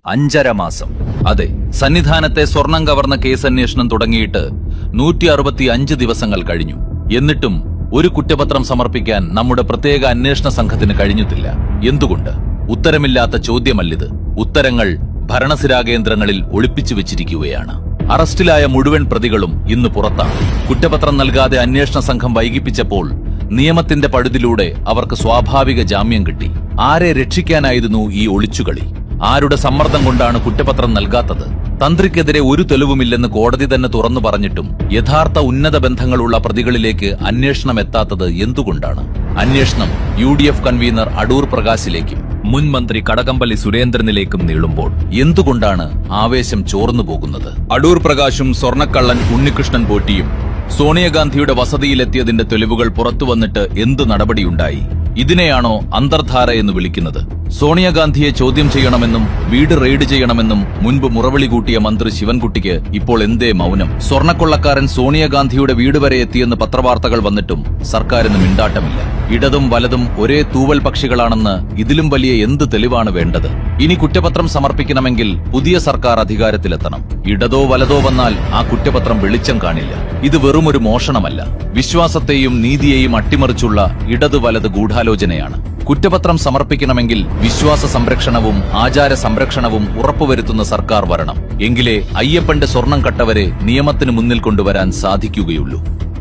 5.5 മാസം. അതെ, സന്നിധാനത്തെ സ്വർണം കവർന്ന കേസന്വേഷണം തുടങ്ങിയിട്ട് 165 ദിവസങ്ങൾ കഴിഞ്ഞു. എന്നിട്ടും ഒരു കുറ്റപത്രം സമർപ്പിക്കാൻ നമ്മുടെ പ്രത്യേക അന്വേഷണ സംഘത്തിന് കഴിഞ്ഞിട്ടില്ല. എന്തുകൊണ്ട്? ഉത്തരമില്ലാത്ത ചോദ്യമല്ലിത്. ഉത്തരങ്ങൾ ഭരണസിരാകേന്ദ്രങ്ങളിൽ ഒളിപ്പിച്ചു വെച്ചിരിക്കുകയാണ്. അറസ്റ്റിലായ മുഴുവൻ പ്രതികളും ഇന്ന് പുറത്താണ്. കുറ്റപത്രം നൽകാതെ അന്വേഷണ സംഘം വൈകിപ്പിച്ചപ്പോൾ നിയമത്തിന്റെ പഴുതിലൂടെ അവർക്ക് സ്വാഭാവിക ജാമ്യം കിട്ടി. ആരെ രക്ഷിക്കാനായിരുന്നു ഈ ഒളിച്ചുകളി? ആരുടെ സമ്മർദ്ദം കൊണ്ടാണ് കുറ്റപത്രം നൽകാത്തത്? തന്ത്രിക്കെതിരെ ഒരു തെളിവുമില്ലെന്ന് കോടതി തന്നെ തുറന്നു പറഞ്ഞിട്ടും യഥാർത്ഥ ഉന്നത ബന്ധങ്ങളുള്ള പ്രതികളിലേക്ക് അന്വേഷണം എത്താത്തത് എന്തുകൊണ്ടാണ്? അന്വേഷണം UDF കൺവീനർ അടൂർ പ്രകാശിലേക്കും മുൻ മന്ത്രി കടകംപള്ളി സുരേന്ദ്രനിലേക്കും നീളുമ്പോൾ എന്തുകൊണ്ടാണ് ആവേശം ചോർന്നു പോകുന്നത്? അടൂർ പ്രകാശും സ്വർണ്ണക്കള്ളൻ ഉണ്ണികൃഷ്ണൻ പോറ്റിയും സോണിയാഗാന്ധിയുടെ വസതിയിലെത്തിയതിന്റെ തെളിവുകൾ പുറത്തുവന്നിട്ട് എന്ത് നടപടിയുണ്ടായി? ഇതിനെയാണോ അന്തർധാര എന്ന് വിളിക്കുന്നത്? സോണിയാഗാന്ധിയെ ചോദ്യം ചെയ്യണമെന്നും വീട് റെയ്ഡ് ചെയ്യണമെന്നും മുൻപ് മുറവിളി കൂട്ടിയ മന്ത്രി ശിവൻകുട്ടിക്ക് ഇപ്പോൾ എന്തേ മൗനം? സ്വർണ്ണക്കൊള്ളക്കാരൻ സോണിയാഗാന്ധിയുടെ വീട് വരെ എത്തിയെന്ന് പത്രവാർത്തകൾ വന്നിട്ടും സർക്കാരിന് മിണ്ടാട്ടമില്ല. ഇടതും വലതും ഒരേ തൂവൽ പക്ഷികളാണെന്ന് ഇതിലും വലിയ എന്ത് തെളിവാണ് വേണ്ടത്? ഇനി കുറ്റപത്രം സമർപ്പിക്കണമെങ്കിൽ പുതിയ സർക്കാർ അധികാരത്തിലെത്തണം. ഇടതോ വലതോ വന്നാൽ ആ കുറ്റപത്രം വെളിച്ചം കാണില്ല. ഇത് വെറുമൊരു മോഷണമല്ല, വിശ്വാസത്തെയും നീതിയെയും അട്ടിമറിച്ചുള്ള ഇടത് വലത് ഗൂഢാലോചനയാണ്. കുറ്റപത്രം സമർപ്പിക്കണമെങ്കിൽ വിശ്വാസ സംരക്ഷണവും ആചാര സംരക്ഷണവും ഉറപ്പുവരുത്തുന്ന സർക്കാർ വരണം. എങ്കിലേ അയ്യപ്പന്റെ സ്വർണം കട്ടവരെ നിയമത്തിന് മുന്നിൽ കൊണ്ടുവരാൻ സാധിക്കുകയുള്ളൂ.